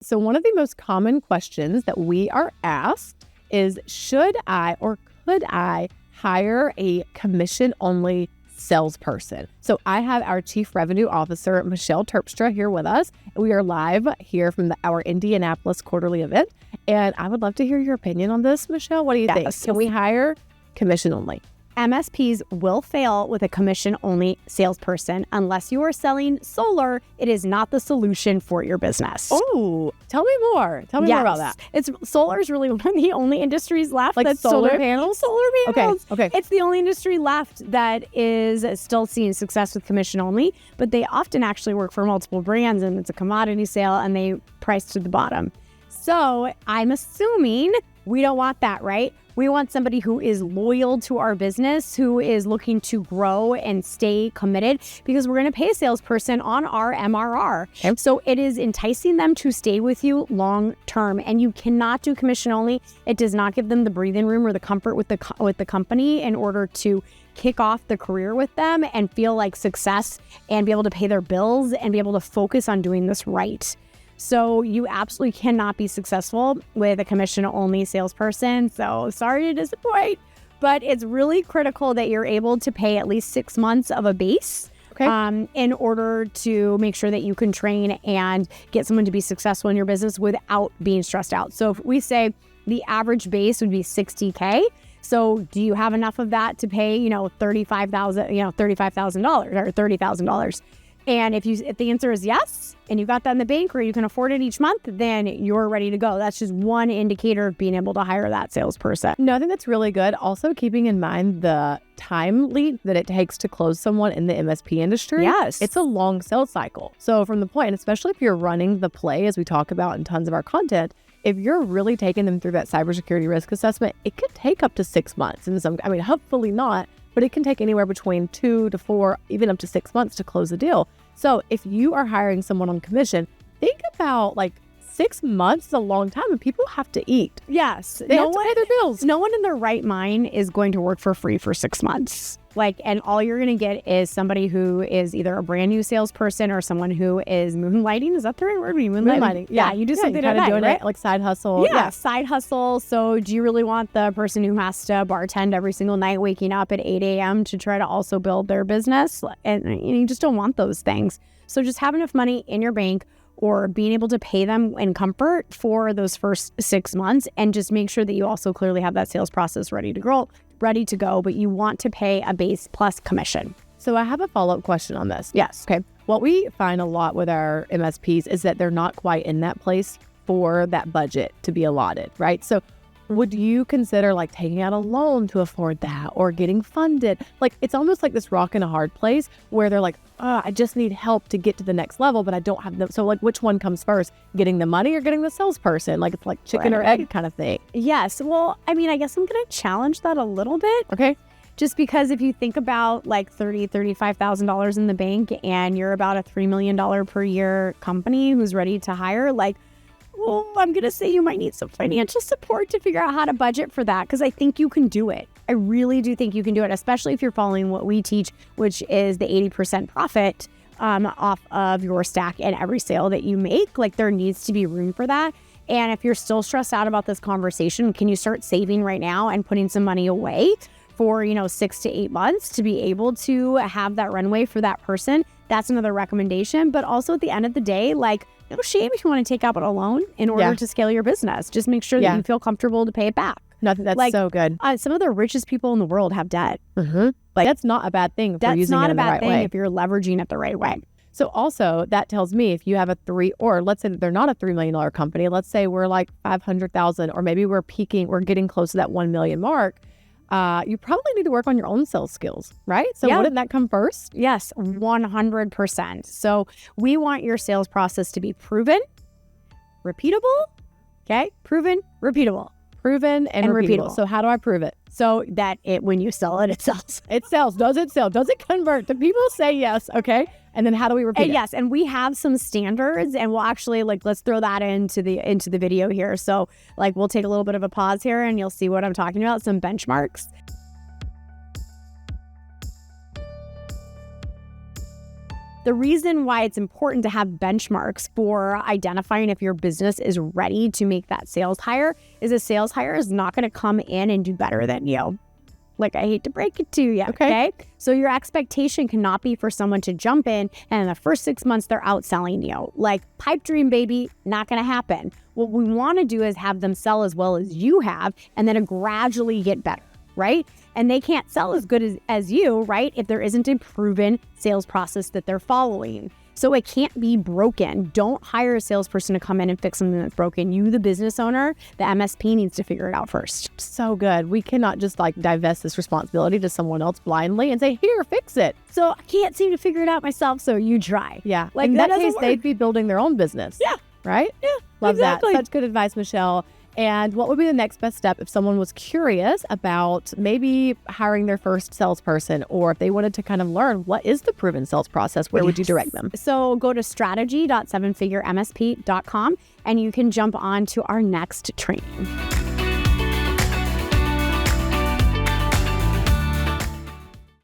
So one of the most common questions that we are asked is, should I or could I hire a commission-only salesperson? So I have our Chief Revenue Officer, Michelle Terpstra, here with us. We are live here from our Indianapolis quarterly event. And I would love to hear your opinion on this, Michelle. What do you think? Can we hire commission-only? MSPs will fail with a commission-only salesperson unless you are selling solar. It is not the solution for your business. Oh, tell me more. Tell me more about that. Solar is really one of the only industries left that's solar panels? Solar panels. Okay. It's the only industry left that is still seeing success with commission-only, but they often actually work for multiple brands, and it's a commodity sale, and they price to the bottom. So I'm assuming we don't want that, right? We want somebody who is loyal to our business, who is looking to grow and stay committed, because we're going to pay a salesperson on our MRR. Okay. So it is enticing them to stay with you long term. And you cannot do commission only. It does not give them the breathing room or the comfort with the company in order to kick off the career with them and feel like success and be able to pay their bills and be able to focus on doing this right. So you absolutely cannot be successful with a commission-only salesperson. So sorry to disappoint, but it's really critical that you're able to pay at least 6 months of a base in order to make sure that you can train and get someone to be successful in your business without being stressed out. So if we say the average base would be $60K, so do you have enough of that to pay, $35,000 or $30,000? And if the answer is yes, and you've got that in the bank or you can afford it each month, then you're ready to go. That's just one indicator of being able to hire that salesperson. No, I think that's really good. Also, keeping in mind the time lead that it takes to close someone in the MSP industry. Yes. It's a long sales cycle. So from the point, especially if you're running the play, as we talk about in tons of our content, if you're really taking them through that cybersecurity risk assessment, it could take up to 6 months. And hopefully not, but it can take anywhere between 2 to 4, even up to 6 months to close the deal. So if you are hiring someone on commission, think about 6 months is a long time, and people have to eat. Yes. They have to pay their bills. No one in their right mind is going to work for free for 6 months. And all you're going to get is somebody who is either a brand new salesperson or someone who is moonlighting. Is that the right word? Moonlighting. Yeah, you do something at night, doing right? it like side hustle. Yeah, side hustle. So do you really want the person who has to bartend every single night, waking up at 8 a.m. to try to also build their business? And you just don't want those things. So just have enough money in your bank or being able to pay them in comfort for those first 6 months, and just make sure that you also clearly have that sales process ready to go, but you want to pay a base plus commission. So I have a follow-up question on this. Yes. Okay. What we find a lot with our MSPs is that they're not quite in that place for that budget to be allotted, right? So would you consider taking out a loan to afford that or getting funded? It's almost like this rock in a hard place where they're like, oh, I just need help to get to the next level, but I don't have them. So which one comes first, getting the money or getting the salesperson? It's like chicken or egg kind of thing. Yes. Well, I guess I'm going to challenge that a little bit. Okay. Just because if you think about $35,000 in the bank and you're about a $3 million per year company who's ready to hire, well, I'm going to say you might need some financial support to figure out how to budget for that, because I think you can do it. I really do think you can do it, especially if you're following what we teach, which is the 80% profit off of your stack in every sale that you make. There needs to be room for that. And if you're still stressed out about this conversation, can you start saving right now and putting some money away for 6 to 8 months to be able to have that runway for that person? That's another recommendation. But also at the end of the day, no shame if you want to take out a loan in order to scale your business. Just make sure that you feel comfortable to pay it back. No, that's so good. Some of the richest people in the world have debt. Mm-hmm. That's not a bad thing if you're using it in the right way. That's not a bad thing if you're leveraging it the right way. So also that tells me if you have or let's say that they're not a $3 million company, let's say we're $500,000, or maybe we're getting close to that 1 million mark. You probably need to work on your own sales skills, right? So wouldn't that come first? Yes, 100%. So we want your sales process to be proven, repeatable, proven, repeatable. Proven and repeatable. So how do I prove it? So that when you sell it sells. It sells. Does it sell? Does it convert? Do people say yes? Okay. And then how do we repeat it? Yes. And we have some standards, and we'll actually let's throw that into the video here. So we'll take a little bit of a pause here and you'll see what I'm talking about, some benchmarks. The reason why it's important to have benchmarks for identifying if your business is ready to make that sales hire is a sales hire is not going to come in and do better than you. Like, I hate to break it to you, okay? So your expectation cannot be for someone to jump in and in the first 6 months, they're outselling you. Like, pipe dream, baby, not going to happen. What we want to do is have them sell as well as you have and then gradually get better, right? And they can't sell as good as you, right, if there isn't a proven sales process that they're following. So it can't be broken. Don't hire a salesperson to come in and fix something that's broken. You, the business owner, the MSP needs to figure it out first. So good. We cannot just like divest this responsibility to someone else blindly and say, here, fix it. So I can't seem to figure it out myself, so you try. Yeah. Like in that case, work. they'd be building their own business. Yeah. Right? Yeah. Love exactly. that. Such good advice, Michelle. And what would be the next best step if someone was curious about maybe hiring their first salesperson, or if they wanted to kind of learn what is the proven sales process? Where would you direct them? So go to strategy.sevenfiguremsp.com and you can jump on to our next training.